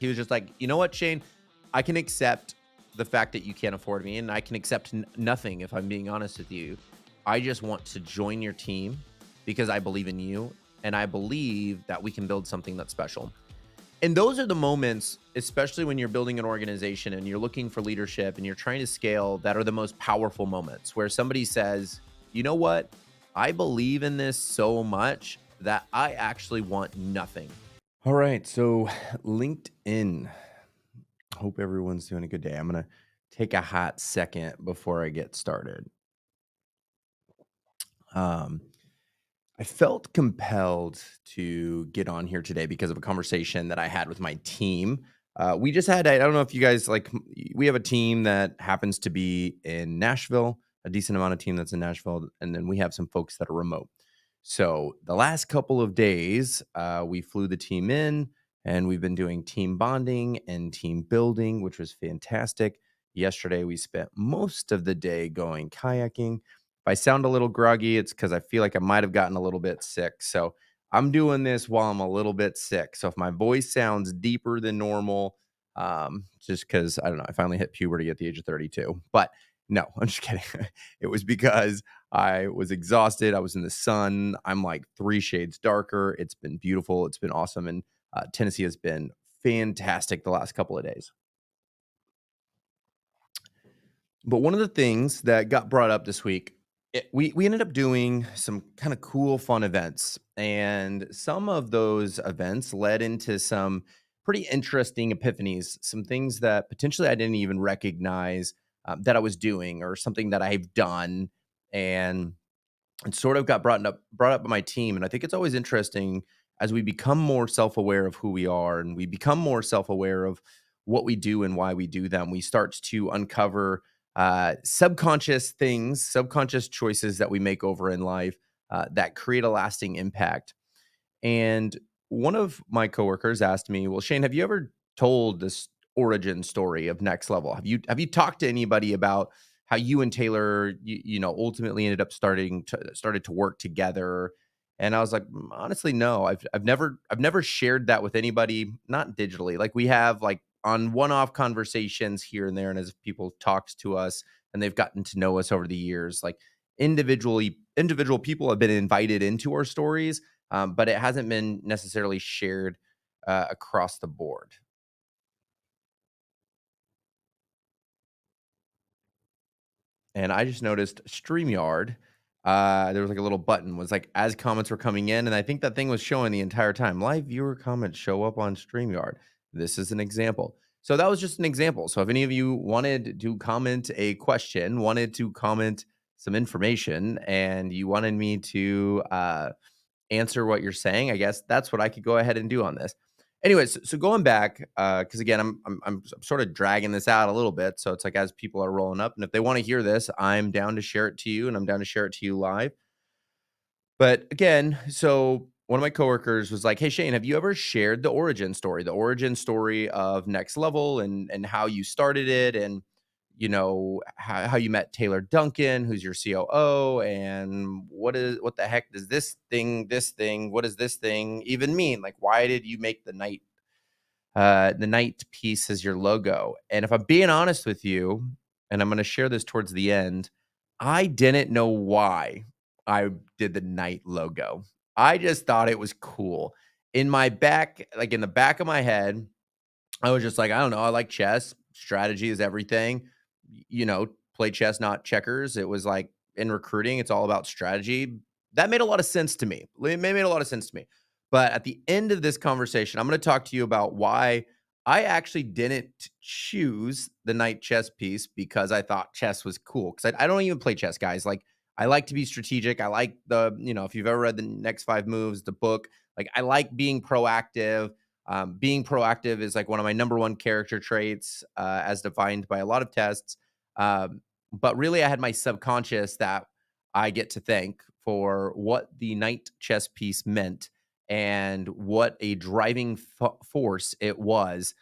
He was just like, you know what, Shane, I can accept the fact that you can't afford me, and I can accept nothing if I'm being honest with you. I just want to join your team because I believe in you, and I believe that we can build something that's special. And those are the moments, especially when you're building an organization and you're looking for leadership and you're trying to scale, that are the most powerful moments where somebody says, you know what? I believe in this so much that I actually want nothing. All right. So, LinkedIn. Hope everyone's doing a good day. I'm going to take a hot second before I get started. Um, I felt compelled to get on here today because of a conversation that I had with my team. We just had, I don't know if you guys like, we have a team that happens to be in Nashville, a decent amount of team that's in Nashville, and then we have some folks that are remote. So the last couple of days, we flew the team in and we've been doing team bonding and team building, which was fantastic. Yesterday, we spent most of the day going kayaking. If I sound a little groggy, it's because I feel like I might have gotten a little bit sick. So I'm doing this while I'm a little bit sick. So if my voice sounds deeper than normal, just because I don't know, I finally hit puberty at the age of 32. But no, I'm just kidding. It was because I was exhausted. I was in the sun. I'm like 3 shades darker. It's been beautiful. It's been awesome. And Tennessee has been fantastic the last couple of days. But one of the things that got brought up this week, we ended up doing some kind of cool, fun events, and some of those events led into some pretty interesting epiphanies, some things that potentially I didn't even recognize that I was doing, or something that I've done, and it sort of got brought up by my team. And I think it's always interesting as we become more self-aware of who we are and we become more self-aware of what we do and why we do them. We start to uncover subconscious things, subconscious choices that we make over in life that create a lasting impact. And one of my coworkers asked me, "Well, Shane, have you ever told this origin story of Next Level? Have you talked to anybody about how you and Taylor, ultimately ended up started to work together?" And I was like, honestly, no. I've never shared that with anybody, not digitally. Like we have like on one-off conversations here and there, and as people talked to us and they've gotten to know us over the years, like individual people have been invited into our stories, but it hasn't been necessarily shared across the board. And I just noticed StreamYard. There was like a little button was like as comments were coming in, and I think that thing was showing the entire time. Live viewer comments show up on StreamYard. This is an example. So that was just an example. So if any of you wanted to comment a question, wanted to comment some information, and you wanted me to answer what you're saying, I guess that's what I could go ahead and do on this. Anyways, so going back, because again, I'm sort of dragging this out a little bit, so it's like as people are rolling up, and if they want to hear this, I'm down to share it to you, and I'm down to share it to you live. But again, so one of my coworkers was like, "Hey Shane, have you ever shared the origin story of Next Level, and how you started it, and how you met Taylor Duncan, who's your COO, and what the heck does this thing, what does this thing even mean? Like, why did you make the night piece as your logo?" And if I'm being honest with you, and I'm going to share this towards the end, I didn't know why I did the night logo. I just thought it was cool. In the back of my head, I was just like, I don't know. I like chess. Strategy is everything. Play chess, not checkers. It was like in recruiting, it's all about strategy. That made a lot of sense to me. It made a lot of sense to me. But at the end of this conversation, I'm going to talk to you about why I actually didn't choose the night chess piece because I thought chess was cool. Because I don't even play chess, guys. Like, I like to be strategic. I like if you've ever read the Next Five Moves, the book, like, I like being proactive. Being proactive is like one of my number one character traits, as defined by a lot of tests. But really, I had my subconscious that I get to thank for what the night chess piece meant and what a driving force it was,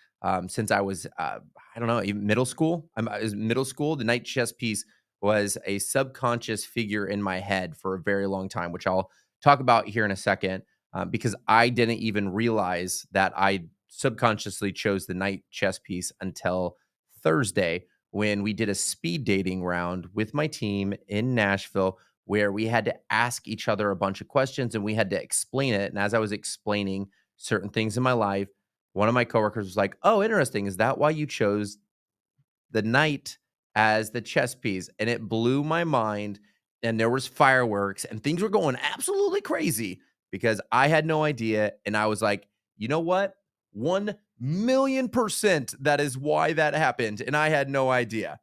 since I was, I don't know, even middle school. Is middle school. The night chess piece was a subconscious figure in my head for a very long time, which I'll talk about here in a second, because I didn't even realize that I subconsciously chose the night chess piece until Thursday when we did a speed dating round with my team in Nashville where we had to ask each other a bunch of questions and we had to explain it. And as I was explaining certain things in my life, one of my coworkers was like, "Oh, interesting. Is that why you chose the knight as the chess piece?" And it blew my mind, and there was fireworks, and things were going absolutely crazy because I had no idea, and I was like, "You know what? 1,000,000% that is why that happened, and I had no idea."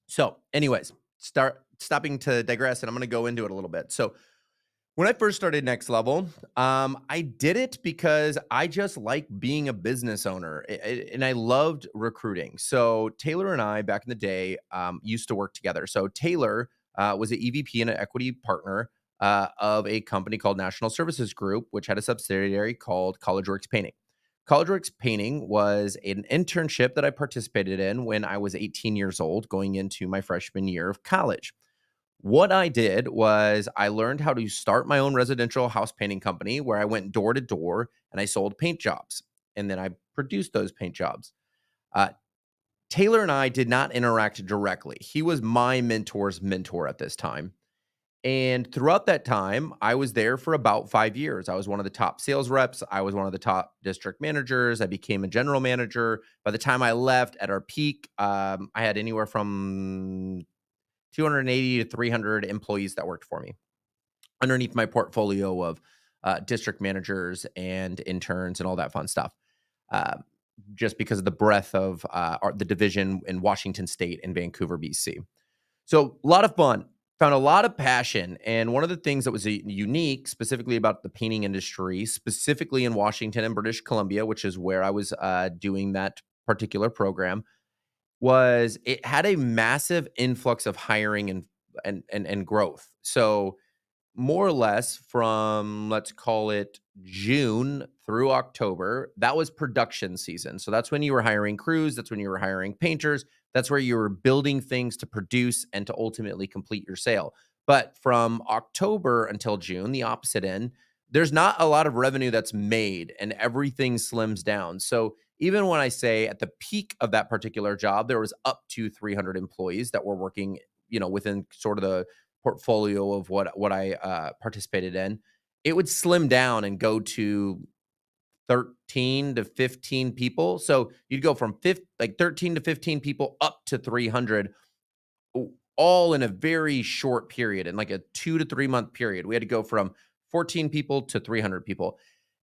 So, anyways, start stopping to digress, and I'm gonna go into it a little bit. So, when I first started Next Level, I did it because I just like being a business owner, and I loved recruiting. So Taylor and I, back in the day, used to work together. So Taylor was an EVP and an equity partner of a company called National Services Group, which had a subsidiary called CollegeWorks Painting. CollegeWorks Painting was an internship that I participated in when I was 18 years old, going into my freshman year of college. What I did was I learned how to start my own residential house painting company where I went door to door and I sold paint jobs. And then I produced those paint jobs. Uh, Taylor and I did not interact directly. He was my mentor's mentor at this time. And throughout that time, I was there for about 5 years. I was one of the top sales reps. I was one of the top district managers. I became a general manager. By the time I left at our peak, I had anywhere from 280 to 300 employees that worked for me underneath my portfolio of district managers and interns and all that fun stuff. Uh, just because of the breadth of the division in Washington State and Vancouver, BC. So a lot of fun, found a lot of passion. And one of the things that was unique specifically about the painting industry, specifically in Washington and British Columbia, which is where I was doing that particular program, was it had a massive influx of hiring and growth. So more or less from, let's call it June through October, that was production season. So that's when you were hiring crews, that's when you were hiring painters, that's where you were building things to produce and to ultimately complete your sale. But from October until June, the opposite end, there's not a lot of revenue that's made and everything slims down. So even when I say at the peak of that particular job, there was up to 300 employees that were working, within sort of the portfolio of what I participated in, it would slim down and go to 13 to 15 people. So you'd go from 13 to 15 people up to 300, all in a very short period, in like a 2 to 3 month period. We had to go from 14 people to 300 people.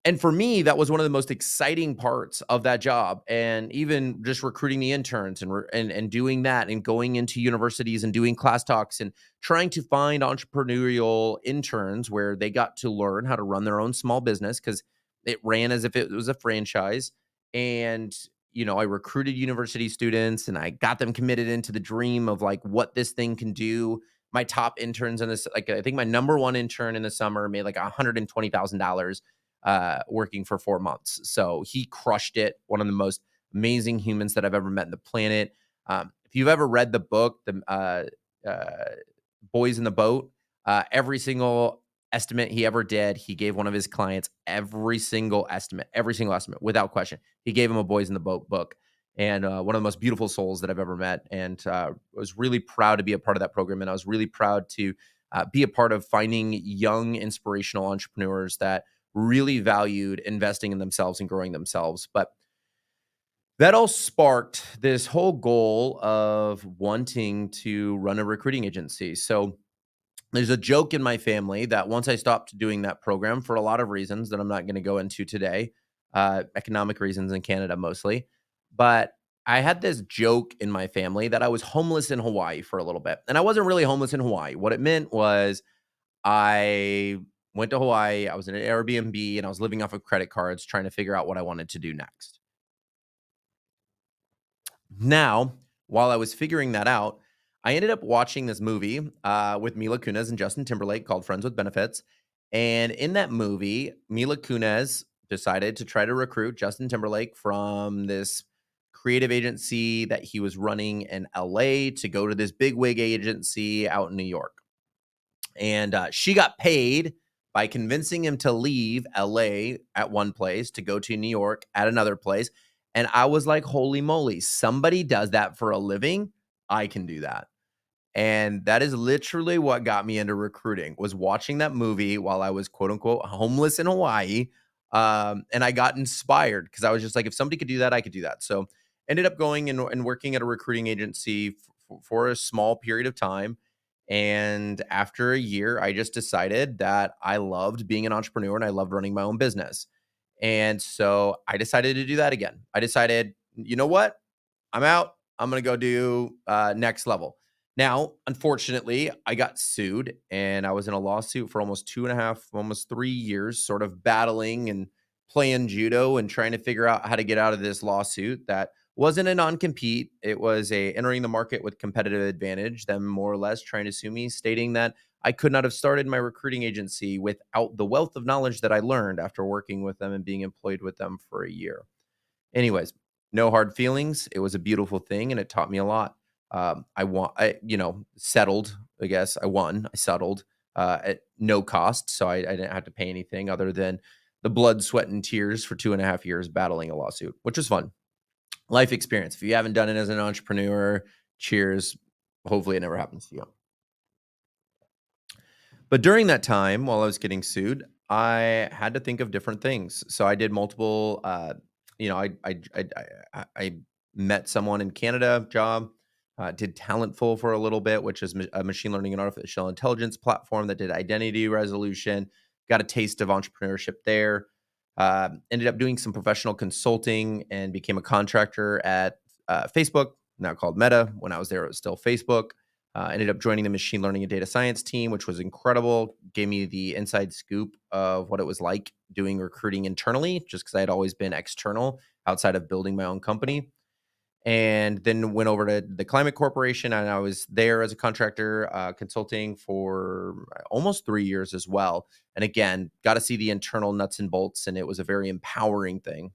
And for me, that was one of the most exciting parts of that job. And even just recruiting the interns and doing that and going into universities and doing class talks and trying to find entrepreneurial interns where they got to learn how to run their own small business because it ran as if it was a franchise. And I recruited university students and I got them committed into the dream of like what this thing can do. My top interns in this, like I think my number one intern in the summer made like $120,000 working for 4 months. So he crushed it. One of the most amazing humans that I've ever met in the planet. If you've ever read the book, the Boys in the Boat, every single estimate he ever did, he gave one of his clients every single estimate without question. He gave him a Boys in the Boat book. And one of the most beautiful souls that I've ever met. And was really proud to be a part of that program. And I was really proud to be a part of finding young, inspirational entrepreneurs that really valued investing in themselves and growing themselves. But that all sparked this whole goal of wanting to run a recruiting agency. So there's a joke in my family that once I stopped doing that program for a lot of reasons that I'm not going to go into today, economic reasons in Canada mostly, but I had this joke in my family that I was homeless in Hawaii for a little bit. And I wasn't really homeless in Hawaii. What it meant was I went to Hawaii, I was in an Airbnb, and I was living off of credit cards trying to figure out what I wanted to do next. Now, while I was figuring that out, I ended up watching this movie with Mila Kunis and Justin Timberlake called Friends with Benefits. And in that movie, Mila Kunis decided to try to recruit Justin Timberlake from this creative agency that he was running in LA to go to this big wig agency out in New York. And she got paid by convincing him to leave LA at one place to go to New York at another place. And I was like, holy moly, somebody does that for a living. I can do that. And that is literally what got me into recruiting, was watching that movie while I was, quote unquote, homeless in Hawaii. And I got inspired because I was just like, if somebody could do that, I could do that. So ended up going and working at a recruiting agency for a small period of time. And after a year, I just decided that I loved being an entrepreneur and I loved running my own business. And so I decided to do that again. I decided, you know what? I'm out. I'm gonna go do next level. Now, unfortunately, I got sued and I was in a lawsuit for almost 2.5, almost 3 years, sort of battling and playing judo and trying to figure out how to get out of this lawsuit that wasn't a non-compete. It was a entering the market with competitive advantage, them more or less trying to sue me, stating that I could not have started my recruiting agency without the wealth of knowledge that I learned after working with them and being employed with them for a year. Anyways, no hard feelings. It was a beautiful thing, and it taught me a lot. I settled. I guess I won. I settled at no cost, so I didn't have to pay anything other than the blood, sweat, and tears for 2.5 years battling a lawsuit, which was fun. Life experience. If you haven't done it as an entrepreneur, cheers. Hopefully, it never happens to you. But during that time, while I was getting sued, I had to think of different things. So I did multiple. I met someone in Canada job. Did Talentful for a little bit, which is a machine learning and artificial intelligence platform that did identity resolution. Got a taste of entrepreneurship there. Ended up doing some professional consulting and became a contractor at Facebook, now called Meta. When I was there, it was still Facebook. Ended up joining the machine learning and data science team, which was incredible. Gave me the inside scoop of what it was like doing recruiting internally, just because I had always been external outside of building my own company. And then went over to the Climate Corporation, and I was there as a contractor consulting for almost 3 years as well. And again, got to see the internal nuts and bolts, and it was a very empowering thing.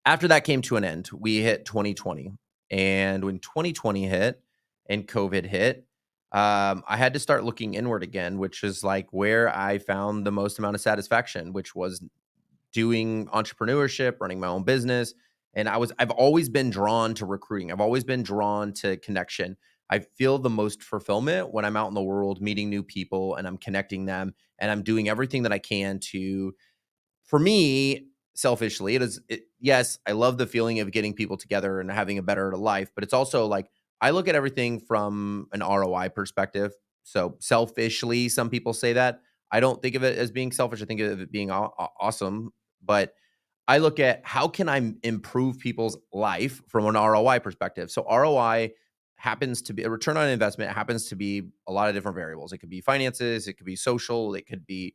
After that came to an end, we hit 2020. And when 2020 hit and COVID hit, I had to start looking inward again, which is like where I found the most amount of satisfaction, which was doing entrepreneurship, running my own business. And I've always been drawn to recruiting. I've always been drawn to connection. I feel the most fulfillment when I'm out in the world meeting new people and I'm connecting them and I'm doing everything that I can to, for me, selfishly, yes, I love the feeling of getting people together and having a better life, but it's also like I look at everything from an ROI perspective. So selfishly, some people say that. I don't think of it as being selfish. I think of it being awesome, but I look at how can I improve people's life from an ROI perspective. So ROI happens to be a return on investment, happens to be a lot of different variables. It could be finances, it could be social, it could be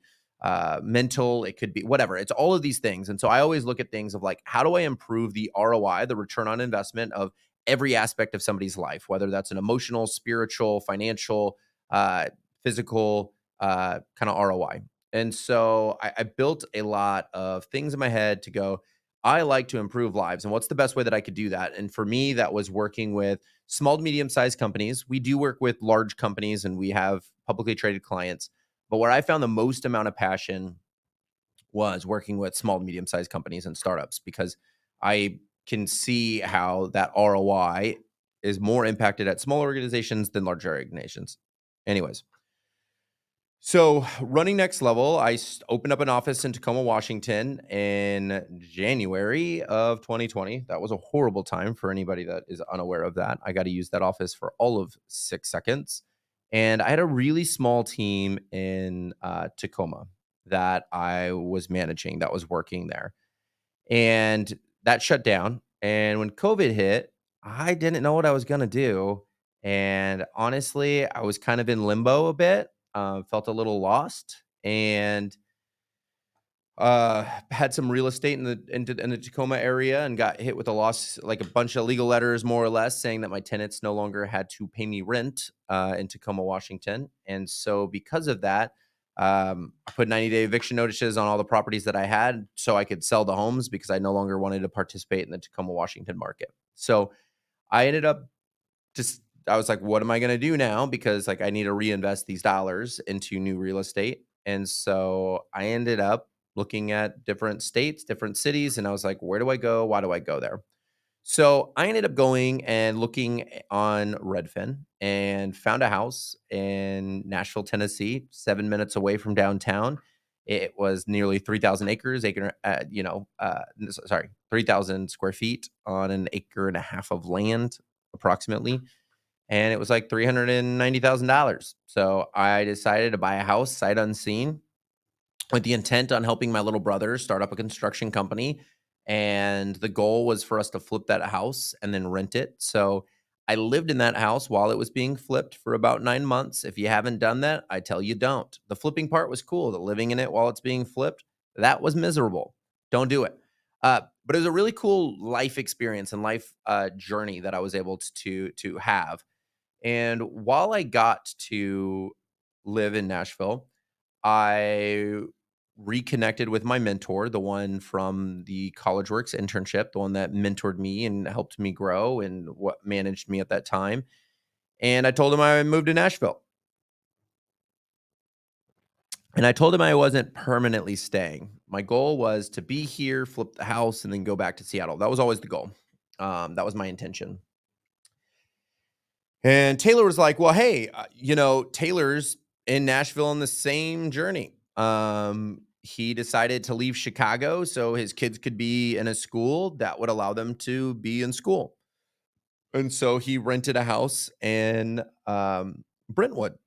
mental, it could be whatever. It's all of these things. And so I always look at things of like, how do I improve the ROI, the return on investment of every aspect of somebody's life, whether that's an emotional, spiritual, financial, uh, physical kind of ROI. And so I built a lot of things in my head to go, I like to improve lives. And what's the best way that I could do that? And for me, that was working with small to medium sized companies. We do work with large companies and we have publicly traded clients. But where I found the most amount of passion was working with small to medium sized companies and startups because I can see how that ROI is more impacted at small organizations than larger organizations. Anyways, so, running next level, opened up an office in Tacoma, Washington in January of 2020. That was a horrible time for anybody that is unaware of that. I got to use that office for all of 6 seconds. And I had a really small team in Tacoma that I was managing that was working there. And that shut down. And when COVID hit, I didn't know what I was going to do. And honestly, I was kind of in limbo a bit, felt a little lost, and had some real estate in the Tacoma area and got hit with a loss, like a bunch of legal letters, more or less, saying that my tenants no longer had to pay me rent in Tacoma, Washington. And so, because of that, I put 90-day eviction notices on all the properties that I had so I could sell the homes because I no longer wanted to participate in the Tacoma, Washington market. So I ended up just, I was like, what am I going to do now? Because like I need to reinvest these dollars into new real estate. And so I ended up looking at different states, different cities, and I was like, where do I go? Why do I go there? So I ended up going and looking on Redfin and found a house in Nashville, Tennessee, 7 minutes away from downtown. It was nearly 3,000 acres, 3,000 square feet on an acre and a half of land, approximately. And it was like $390,000. So I decided to buy a house sight unseen with the intent on helping my little brother start up a construction company. And the goal was for us to flip that house and then rent it. So I lived in that house while it was being flipped for about 9 months. If you haven't done that, I tell you don't. The flipping part was cool. The living in it while it's being flipped, that was miserable. Don't do it. But it was a really cool life experience and life journey that I was able to have. And while I got to live in Nashville, I reconnected with my mentor, the one from the College Works internship, the one that mentored me and helped me grow and what managed me at that time. And I told him I moved to Nashville. And I told him I wasn't permanently staying. My goal was to be here, flip the house, and then go back to Seattle. That was always the goal. That was my intention. And Taylor was like, "Well, hey, Taylor's in Nashville on the same journey. He decided to leave Chicago so his kids could be in a school that would allow them to be in school. And so he rented a house in Brentwood.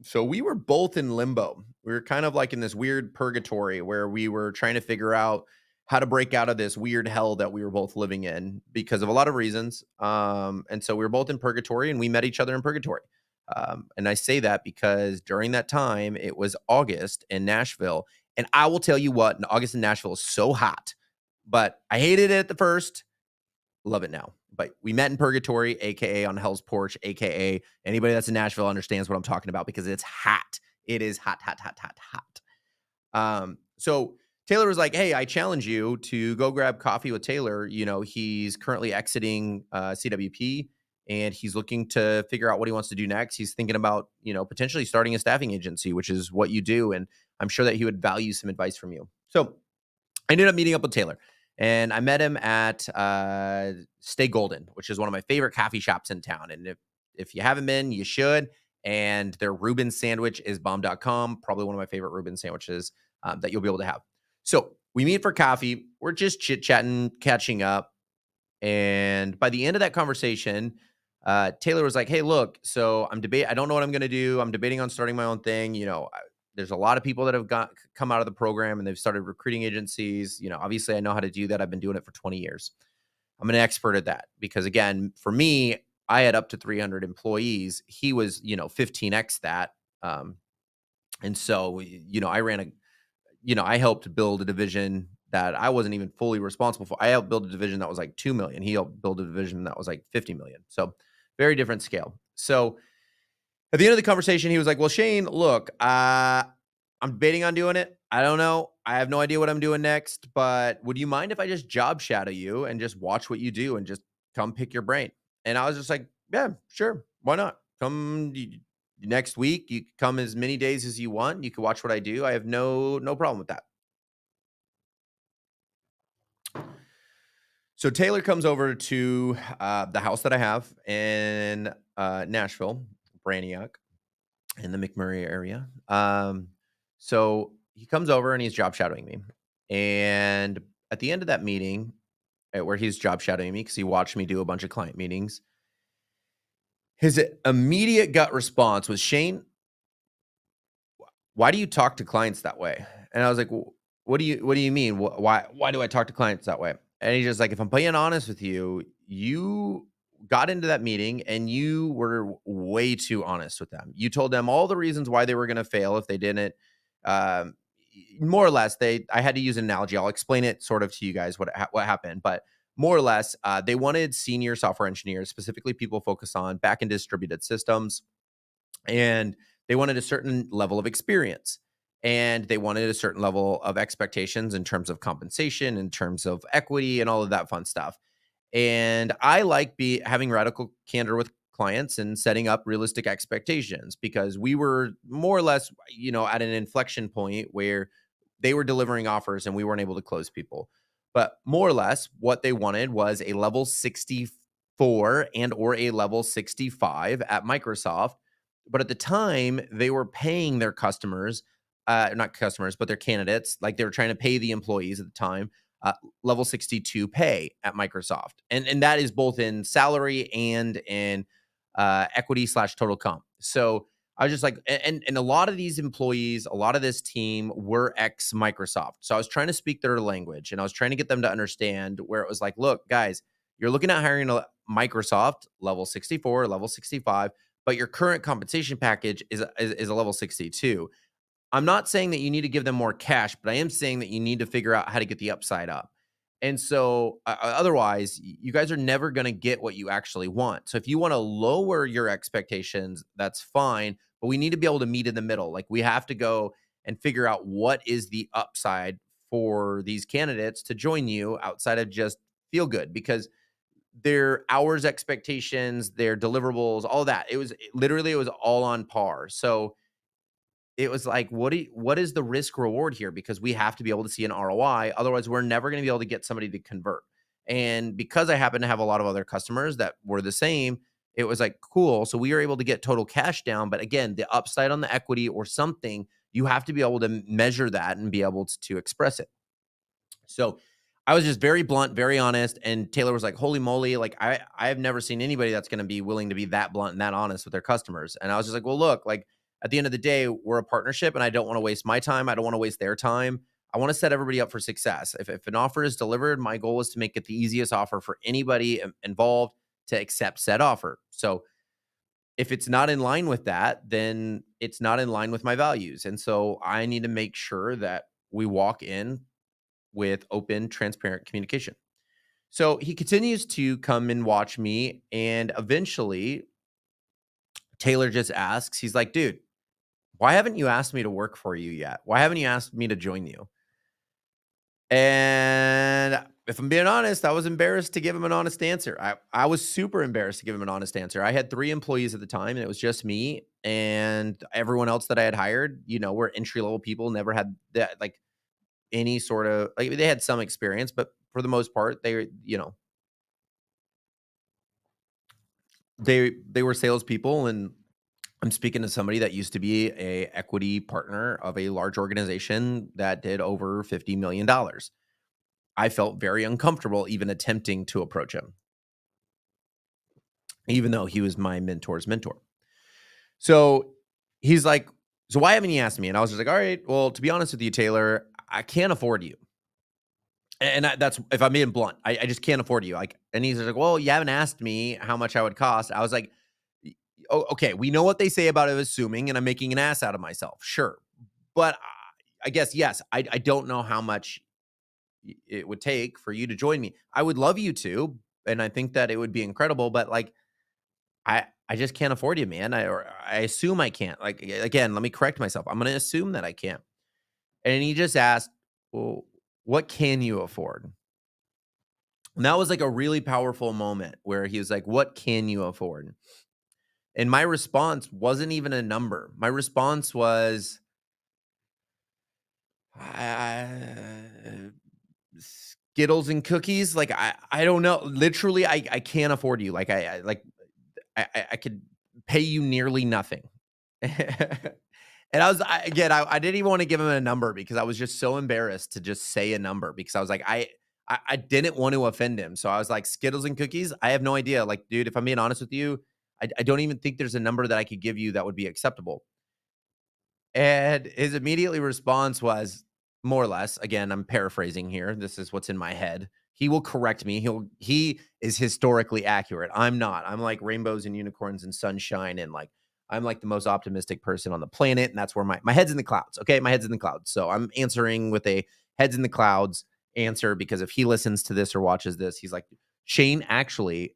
So we were both in limbo. We were kind of like in this weird purgatory where we were trying to figure out how to break out of this weird hell that we were both living in because of a lot of reasons. And so we were both in purgatory and we met each other in purgatory. And I say that because during that time, it was August in Nashville. And I will tell you what, in August in Nashville is so hot, but I hated it at the first. Love it now. But we met in purgatory, aka on Hell's Porch, aka anybody that's in Nashville understands what I'm talking about because it's hot. It is hot, hot, hot, hot, hot. So Taylor was like, "Hey, I challenge you to go grab coffee with Taylor. He's currently exiting CWP and he's looking to figure out what he wants to do next. He's thinking about, potentially starting a staffing agency, which is what you do. And I'm sure that he would value some advice from you." So I ended up meeting up with Taylor and I met him at Stay Golden, which is one of my favorite coffee shops in town. And if you haven't been, you should. And their Reuben sandwich is bomb.com, probably one of my favorite Reuben sandwiches that you'll be able to have. So we meet for coffee. We're just chit chatting, catching up. And by the end of that conversation, Taylor was like, "Hey, look, so I don't know what I'm going to do. I'm debating on starting my own thing. There's a lot of people that have come out of the program and they've started recruiting agencies. Obviously I know how to do that. I've been doing it for 20 years. I'm an expert at that because again, for me, I had up to 300 employees. He was, 15x that. And so, I helped build a division that I wasn't even fully responsible for. I helped build a division that was like 2 million. He helped build a division that was like 50 million. So very different scale. So at the end of the conversation, he was like, "Well, Shane, look, I'm debating on doing it. I don't know. I have no idea what I'm doing next, but would you mind if I just job shadow you and just watch what you do and just come pick your brain?" And I was just like, "Yeah, sure. Why not? Next week. You can come as many days as you want. You can watch what I do. I have no problem with that." So Taylor comes over to the house that I have in Nashville, Braniac, in the McMurray area. So he comes over and he's job shadowing me. And at the end of that meeting, where he's job shadowing me because he watched me do a bunch of client meetings, his immediate gut response was, "Shane, why do you talk to clients that way?" And I was like, What do you mean? Why do I talk to clients that way?" And he's just like, "If I'm being honest with you, you got into that meeting and you were way too honest with them. You told them all the reasons why they were going to fail if they didn't. Um, More or less, I had to use an analogy. I'll explain it sort of to you guys what happened, but more or less, they wanted senior software engineers, specifically people focused on back end distributed systems, and they wanted a certain level of experience and they wanted a certain level of expectations in terms of compensation, in terms of equity and all of that fun stuff. And I like having radical candor with clients and setting up realistic expectations because we were more or less, at an inflection point where they were delivering offers and we weren't able to close people. But more or less, what they wanted was a level 64 and or a level 65 at Microsoft. But at the time, they were paying their customers, not customers, but their candidates, like they were trying to pay the employees at the time, uh, level 62 pay at Microsoft. And that is both in salary and in equity slash total comp. So I was just like, and a lot of these employees, a lot of this team were ex Microsoft. So I was trying to speak their language and I was trying to get them to understand where it was like, look, guys, you're looking at hiring a Microsoft level 64, level 65, but your current compensation package is a level 62. I'm not saying that you need to give them more cash, but I am saying that you need to figure out how to get the upside up. And so, otherwise, you guys are never going to get what you actually want. So, if you want to lower your expectations, that's fine. But we need to be able to meet in the middle. Like, we have to go and figure out what is the upside for these candidates to join you outside of just feel good because their hours expectations, their deliverables, all that. It was all on par. So, it was like, what is the risk reward here? Because we have to be able to see an ROI. Otherwise, we're never going to be able to get somebody to convert. And because I happen to have a lot of other customers that were the same, it was like, cool. So we were able to get total cash down. But again, the upside on the equity or something, you have to be able to measure that and be able to express it. So I was just very blunt, very honest. And Taylor was like, holy moly, like I have never seen anybody that's going to be willing to be that blunt and that honest with their customers. And I was just like, well, look, like at the end of the day, we're a partnership and I don't want to waste my time. I don't want to waste their time. I want to set everybody up for success. If an offer is delivered, my goal is to make it the easiest offer for anybody involved to accept said offer. So if it's not in line with that, then it's not in line with my values. And so I need to make sure that we walk in with open, transparent communication. So he continues to come and watch me. And eventually, Taylor just asks, he's like, dude, why haven't you asked me to work for you yet? Why haven't you asked me to join you? And if I'm being honest, I was embarrassed to give him an honest answer. I was super embarrassed to give him an honest answer. I had 3 employees at the time, and it was just me and everyone else that I had hired, were entry level people, never had that, like, any sort of like they had some experience, but for the most part, they were salespeople. And I'm speaking to somebody that used to be a equity partner of a large organization that did over $50 million. I felt very uncomfortable even attempting to approach him, even though he was my mentor's mentor. So he's like, "So why haven't you asked me?" And I was just like, "All right, well, to be honest with you, Taylor, I can't afford you." And that's if I'm being blunt, I just can't afford you. Like, and he's like, well, you haven't asked me how much I would cost. I was like, oh, okay, we know what they say about it assuming, and I'm making an ass out of myself. Sure. But I guess, yes, I don't know how much it would take for you to join me. I would love you to. And I think that it would be incredible, but like, I just can't afford you, man. Or I assume I can't. Like, again, let me correct myself. I'm going to assume that I can't. And he just asked, well, what can you afford? And that was like a really powerful moment where he was like, "What can you afford?" And my response wasn't even a number. My response was, Skittles and cookies. Like I don't know. Literally, I can't afford you. Like I could pay you nearly nothing. And I didn't even want to give him a number because I was just so embarrassed to just say a number because I was like, I didn't want to offend him. So I was like, Skittles and cookies? I have no idea. Like, dude, if I'm being honest with you, I don't even think there's a number that I could give you that would be acceptable. And his immediately response was more or less, again, I'm paraphrasing here. This is what's in my head. He will correct me. He is historically accurate. I'm not. I'm like rainbows and unicorns and sunshine and like I'm like the most optimistic person on the planet. And that's where my head's in the clouds. Okay. My head's in the clouds. So I'm answering with a heads in the clouds answer because if he listens to this or watches this, he's like, Shane, actually,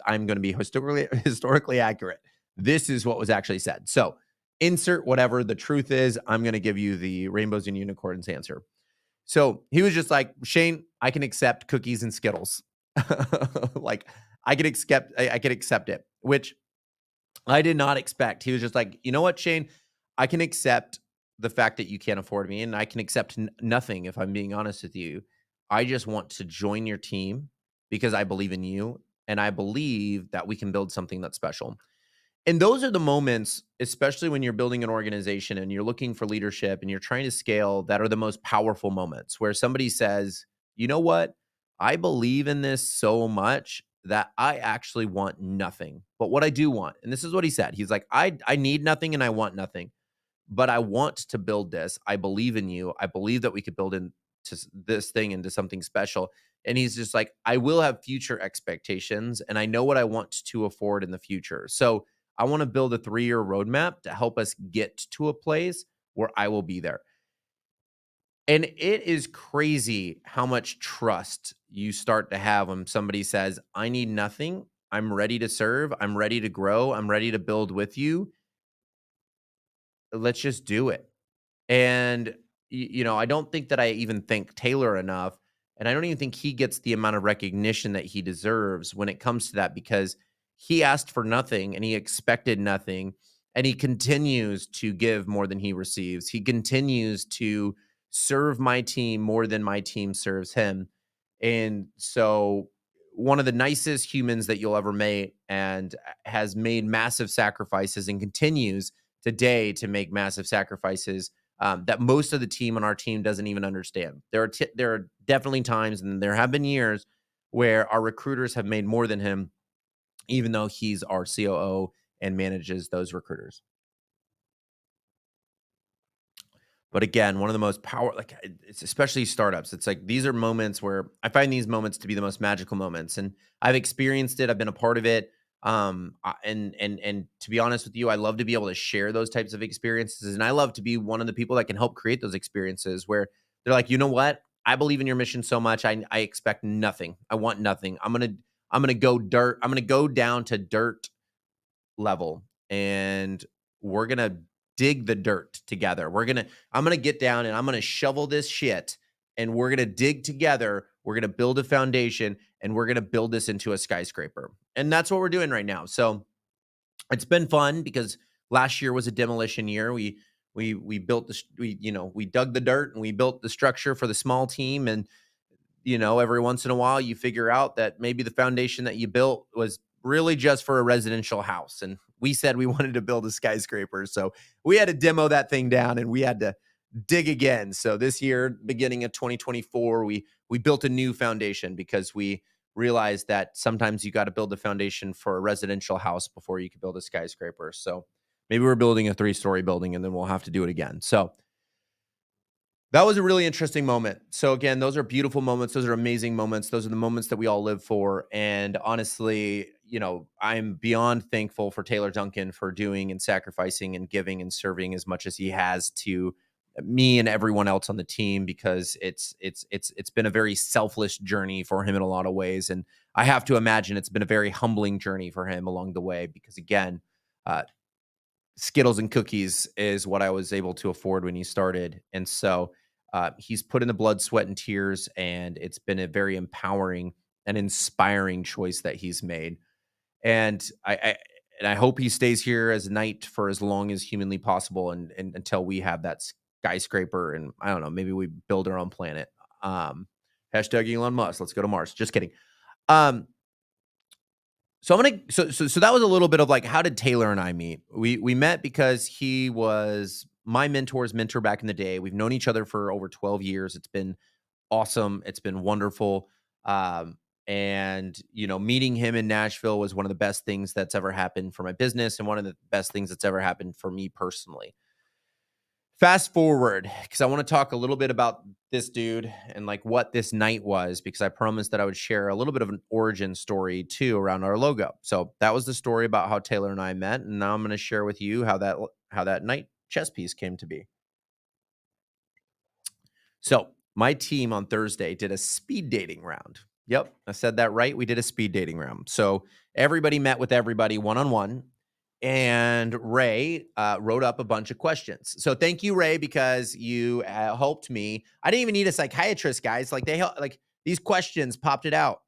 I'm going to be historically accurate. This is what was actually said. So insert whatever the truth is. I'm going to give you the rainbows and unicorns answer. So he was just like, Shane, I can accept cookies and Skittles. Like I could accept it, which I did not expect. He was just like, "You know what, Shane? I can accept the fact that you can't afford me, and I can accept nothing if I'm being honest with you. I just want to join your team because I believe in you, and I believe that we can build something that's special." And those are the moments, especially when you're building an organization and you're looking for leadership and you're trying to scale, that are the most powerful moments where somebody says, "You know what? I believe in this so much that I actually want nothing. But what I do want," and this is what he said. He's like, I need nothing and I want nothing, but I want to build this. I believe in you. I believe that we could build into this thing into something special." And he's just like, "I will have future expectations and I know what I want to afford in the future. So I want to build a 3-year roadmap to help us get to a place where I will be there." And it is crazy how much trust you start to have when somebody says, "I need nothing. I'm ready to serve. I'm ready to grow. I'm ready to build with you. Let's just do it." And, I don't think that I even thank Taylor enough, and I don't even think he gets the amount of recognition that he deserves when it comes to that, because he asked for nothing and he expected nothing, and he continues to give more than he receives. He continues to serve my team more than my team serves him. And so, one of the nicest humans that you'll ever meet, and has made massive sacrifices and continues today to make massive sacrifices, that most of the team on our team doesn't even understand. There are definitely times, and there have been years where our recruiters have made more than him, even though he's our COO and manages those recruiters. But again, one of the most it's especially startups. It's like these are moments where I find these moments to be the most magical moments, and I've experienced it. I've been a part of it. And to be honest with you, I love to be able to share those types of experiences, and I love to be one of the people that can help create those experiences where they're like, "You know what? I believe in your mission so much. I expect nothing. I want nothing. I'm gonna go dirt. I'm gonna go down to dirt level, and we're gonna dig the dirt together. I'm gonna get down and I'm gonna shovel this shit, and we're gonna dig together. We're gonna build a foundation, and we're gonna build this into a skyscraper." And that's what we're doing right now. So it's been fun because last year was a demolition year. We built this, we dug the dirt and we built the structure for the small team. And every once in a while you figure out that maybe the foundation that you built was really just for a residential house. And we said we wanted to build a skyscraper. So we had to demo that thing down and we had to dig again. So this year, beginning of 2024, we built a new foundation because we realized that sometimes you got to build the foundation for a residential house before you can build a skyscraper. So maybe we're building a 3-story building and then we'll have to do it again. So that was a really interesting moment. So again, those are beautiful moments. Those are amazing moments. Those are the moments that we all live for. And honestly, I'm beyond thankful for Taylor Duncan for doing and sacrificing and giving and serving as much as he has to me and everyone else on the team, because it's been a very selfless journey for him in a lot of ways. And I have to imagine it's been a very humbling journey for him along the way, because again, uh, Skittles and cookies is what I was able to afford when he started. And so he's put in the blood, sweat, and tears, and it's been a very empowering and inspiring choice that he's made. And I hope he stays here as a knight for as long as humanly possible, and until we have that skyscraper, and I don't know, maybe we build our own planet. Hashtag Elon Musk. Let's go to Mars. Just kidding. Um, so I'm gonna so that was a little bit of like, how did Taylor and I meet? We met because he was my mentor's mentor back in the day. We've known each other for over 12 years. It's been awesome. It's been wonderful. And meeting him in Nashville was one of the best things that's ever happened for my business, and one of the best things that's ever happened for me personally. Fast forward, because I want to talk a little bit about this dude and like what this night was, because I promised that I would share a little bit of an origin story too around our logo. So that was the story about how Taylor and I met, and now I'm going to share with you how that night chess piece came to be. So my team on Thursday did a speed dating round. Yep, I said that right. We did a speed dating round. So everybody met with everybody one on one, and Ray wrote up a bunch of questions. So thank you, Ray, because you helped me. I didn't even need a psychiatrist, guys. Like like these questions popped it out.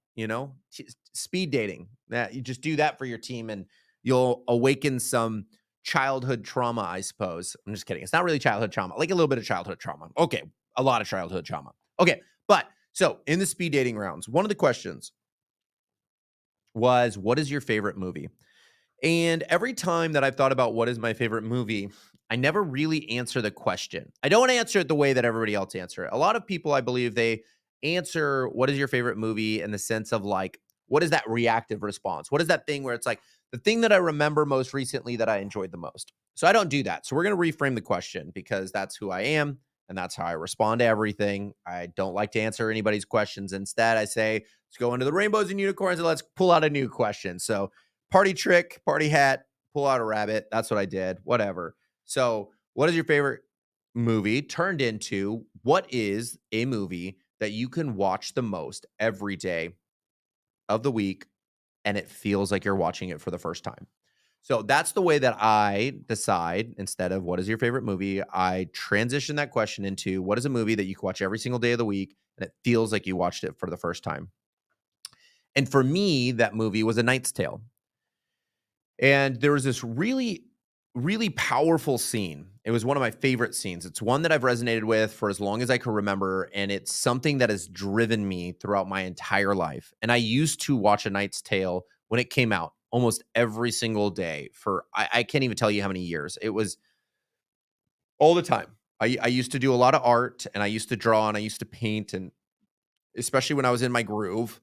Speed dating. That you just do that for your team, and you'll awaken some childhood trauma, I suppose. I'm just kidding. It's not really childhood trauma, like a little bit of childhood trauma. Okay, a lot of childhood trauma. Okay, but so in the speed dating rounds, one of the questions was, what is your favorite movie? And every time that I've thought about what is my favorite movie, I never really answer the question. I don't answer it the way that everybody else answer it. A lot of people, I believe, they answer what is your favorite movie in the sense of like, what is that reactive response? What is that thing where it's like the thing that I remember most recently that I enjoyed the most? So I don't do that. So we're going to reframe the question because that's who I am and that's how I respond to everything. I don't like to answer anybody's questions. Instead, I say, let's go into the rainbows and unicorns and let's pull out a new question. So party trick, party hat, pull out a rabbit. That's what I did. Whatever. So, what is your favorite movie turned into what is a movie that you can watch the most every day of the week and it feels like you're watching it for the first time? So that's the way that I decide instead of what is your favorite movie, I transition that question into what is a movie that you can watch every single day of the week and it feels like you watched it for the first time. And for me, that movie was A Knight's Tale. And there was this really, really powerful scene. It was one of my favorite scenes. It's one that I've resonated with for as long as I can remember. And it's something that has driven me throughout my entire life. And I used to watch A Knight's Tale when it came out almost every single day for, I can't even tell you how many years. It was all the time. I used to do a lot of art and I used to draw and I used to paint. And especially when I was in my groove,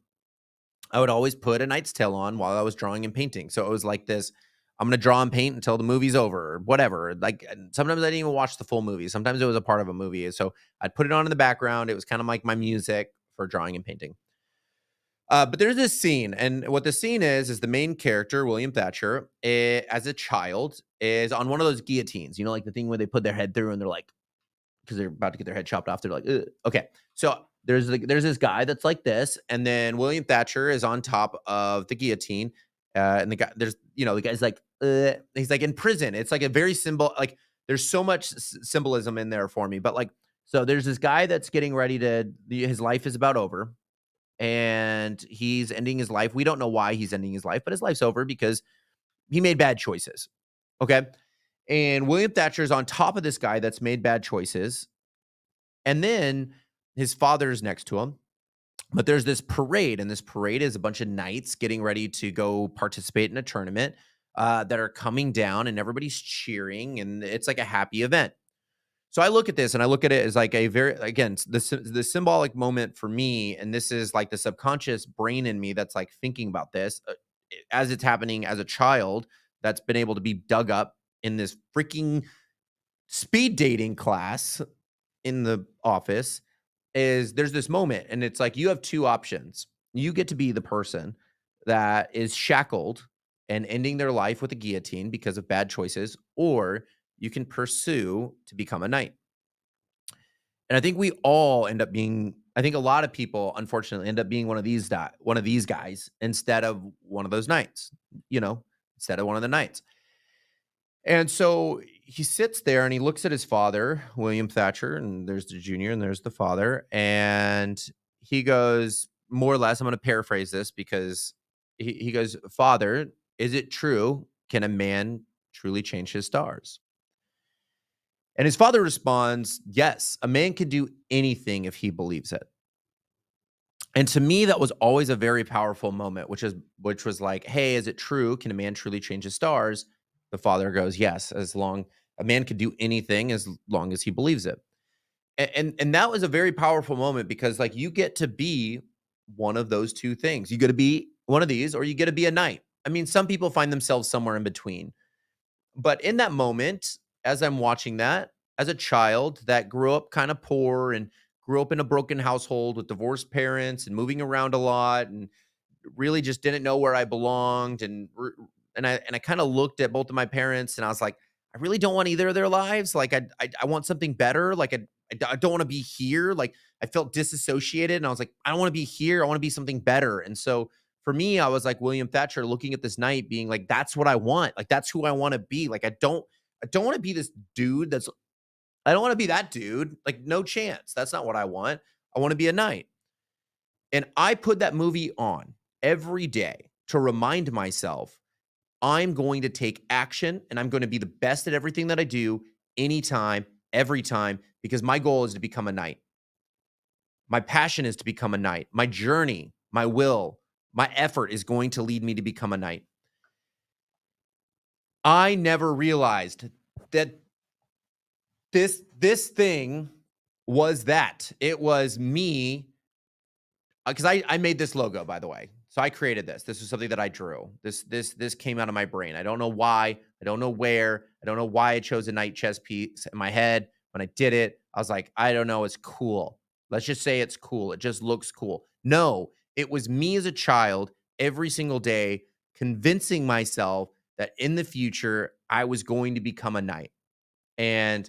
I would always put A Knight's Tale on while I was drawing and painting. So it was like this, I'm gonna draw and paint until the movie's over or whatever. Like, and sometimes I didn't even watch the full movie. Sometimes it was a part of a movie. So I'd put it on in the background. It was kind of like my music for drawing and painting. But there's this scene, and what the scene is the main character, William Thatcher, as a child, is on one of those guillotines. You know, like the thing where they put their head through and they're like, because they're about to get their head chopped off. They're like, ugh. Okay. So there's this guy that's like this, and then William Thatcher is on top of the guillotine, and the guy there's the guy's like, he's like in prison. It's like a very symbol. Like there's so much symbolism in there for me. But like, so there's this guy that's getting ready to his life is about over, and he's ending his life. We don't know why he's ending his life, but his life's over because he made bad choices. Okay. And William Thatcher is on top of this guy that's made bad choices, and then his father's next to him. But there's this parade, and this parade is a bunch of knights getting ready to go participate in a tournament that are coming down, and everybody's cheering, and it's like a happy event. So I look at this, and I look at it as like a very, again, the symbolic moment for me, and this is like the subconscious brain in me that's like thinking about this as it's happening as a child that's been able to be dug up in this freaking speed dating class in the office is there's this moment and it's like you have two options. You get to be the person that is shackled and ending their life with a guillotine because of bad choices, or you can pursue to become a knight. And I think we all end up being, I think a lot of people unfortunately end up being one of these guys instead of one of those knights, you know, instead of one of the knights. And so he sits there and he looks at his father, William Thatcher, and there's the junior and there's the father. And he goes, more or less, I'm going to paraphrase this because he goes, Father, is it true? Can a man truly change his stars? And his father responds, Yes, a man can do anything if he believes it. And to me, that was always a very powerful moment, which was like, hey, is it true? Can a man truly change his stars? The father goes, yes, as long a man could do anything as long as he believes it. And that was a very powerful moment because like you get to be one of those two things. You get to be one of these or you get to be a knight. I mean, some people find themselves somewhere in between. But in that moment, as I'm watching that, as a child that grew up kind of poor and grew up in a broken household with divorced parents and moving around a lot and really just didn't know where I belonged and I kind of looked at both of my parents and I was like, I really don't want either of their lives. Like I want something better. Like I don't want to be here. Like I felt disassociated and I was like, I don't want to be here. I want to be something better. And so for me, I was like William Thatcher looking at this night being like, that's what I want. Like that's who I want to be. Like I don't want to be this dude I don't want to be that dude. Like no chance. That's not what I want. I want to be a knight. And I put that movie on every day to remind myself I'm going to take action and I'm going to be the best at everything that I do anytime, every time, because my goal is to become a knight. My passion is to become a knight. My journey, my will, my effort is going to lead me to become a knight. I never realized that this thing was that. It was me, because I made this logo, by the way. So I created this. This was something that I drew. This came out of my brain. I don't know why. I don't know where. I don't know why I chose a knight chess piece in my head. When I did it, I was like, I don't know. It's cool. Let's just say it's cool. It just looks cool. No, it was me as a child every single day convincing myself that in the future I was going to become a knight. And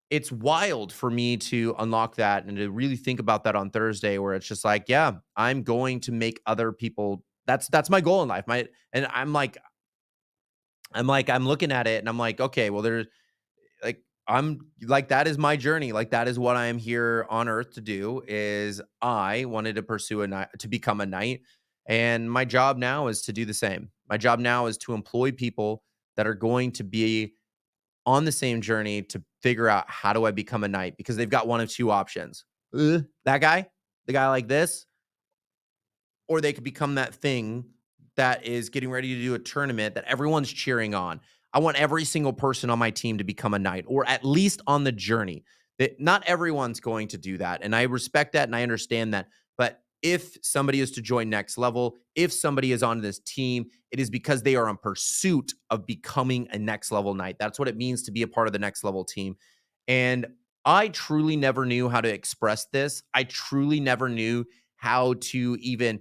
it's wild for me to unlock that and to really think about that on Thursday where it's just like, yeah, I'm going to make other people that's my goal in life. My and I'm looking at it and I'm like, okay, well there's like I'm like that is my journey. Like that is what I am here on earth to do is I wanted to pursue a knight to become a knight and my job now is to do the same. My job now is to employ people that are going to be on the same journey to figure out how do I become a knight because they've got one of two options. That guy, the guy like this, or they could become that thing that is getting ready to do a tournament that everyone's cheering on. I want every single person on my team to become a knight or at least on the journey. That not everyone's going to do that. And I respect that and I understand that. But if somebody is to join next level, if somebody is on this team, it is because they are in pursuit of becoming a next level knight. That's what it means to be a part of the next level team. And I truly never knew how to express this. I truly never knew how to even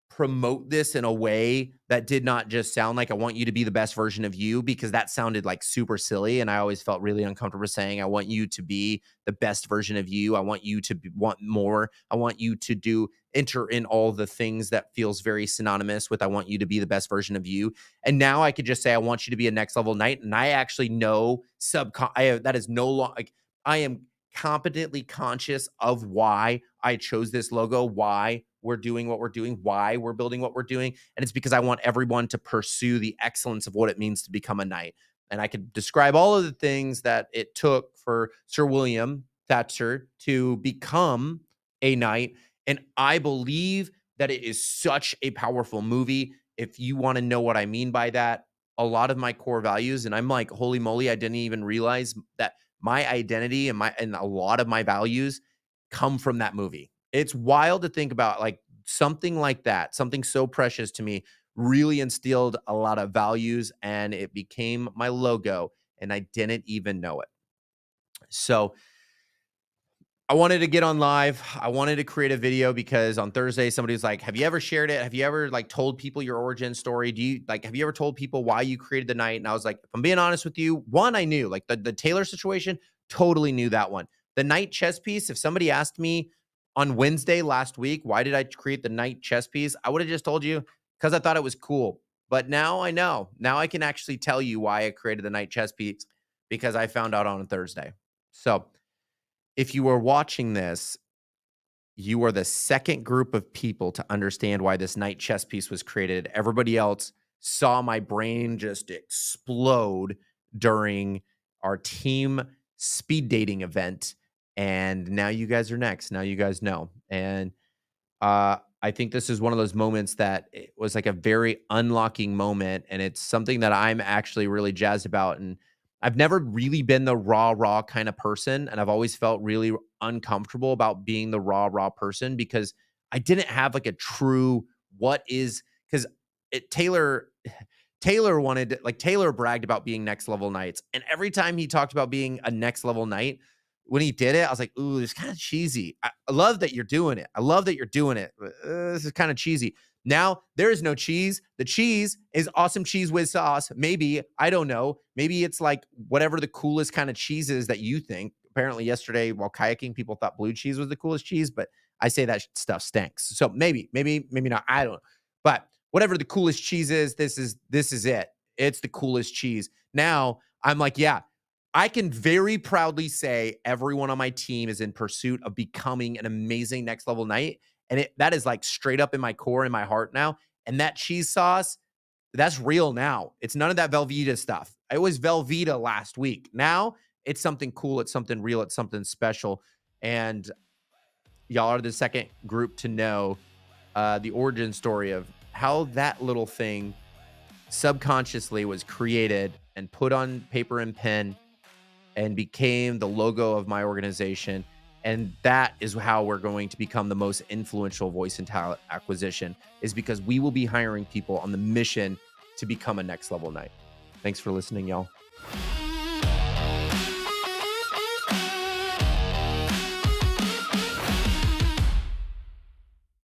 promote this in a way that did not just sound like I want you to be the best version of you because that sounded like super silly and I always felt really uncomfortable saying I want you to be the best version of you. I want you to want more. I want you to do enter in all the things that feels very synonymous with I want you to be the best version of you. And now I could just say I want you to be a next level knight and I actually know that is no longer like I am competently conscious of why I chose this logo, why we're doing what we're doing, why we're building what we're doing. And it's because I want everyone to pursue the excellence of what it means to become a knight. And I could describe all of the things that it took for Sir William Thatcher to become a knight. And I believe that it is such a powerful movie. If you want to know what I mean by that, a lot of my core values, and I'm like, holy moly, I didn't even realize that my identity and a lot of my values come from that movie. It's wild to think about like something like that, something so precious to me really instilled a lot of values and it became my logo and I didn't even know it. So I wanted to get on live. I wanted to create a video because on Thursday somebody was like, "Have you ever shared it? Have you ever like told people your origin story? Do you like have you ever told people why you created the night?" And I was like, "If I'm being honest with you, one I knew, like the Taylor situation, totally knew that one. The night chess piece, if somebody asked me on Wednesday last week, why did I create the night chess piece? I would have just told you because I thought it was cool. But now I know. Now I can actually tell you why I created the night chess piece because I found out on a Thursday. So, if you are watching this, you are the second group of people to understand why this night chess piece was created. Everybody else saw my brain just explode during our team speed dating event. And now you guys are next. Now you guys know. And I think this is one of those moments that it was like a very unlocking moment, and it's something that I'm actually really jazzed about. And I've never really been the raw kind of person, and I've always felt really uncomfortable about being the raw person because I didn't have like a true what is because it Taylor wanted like Taylor bragged about being next level knights, and every time he talked about being a next level knight, when he did it, I was like, "Ooh, it's kind of cheesy." I love that you're doing it. I love that you're doing it. But, this is kind of cheesy. Now there is no cheese. The cheese is awesome cheese with sauce. Maybe I don't know. Maybe it's like whatever the coolest kind of cheese is that you think. Apparently, yesterday while kayaking, people thought blue cheese was the coolest cheese, but I say that stuff stinks. So maybe not. I don't know. But whatever the coolest cheese is, this is it. It's the coolest cheese. Now I'm like, yeah, I can very proudly say everyone on my team is in pursuit of becoming an amazing next level knight. And that is like straight up in my core, in my heart now. And that cheese sauce, That's real now. It's none of that Velveeta stuff. It was Velveeta last week. Now it's something cool. It's something real. It's something special. And y'all are the second group to know the origin story of how that little thing subconsciously was created and put on paper and pen and became the logo of my organization. And that is how we're going to become the most influential voice in talent acquisition, is because we will be hiring people on the mission to become a next level night. Thanks for listening, y'all.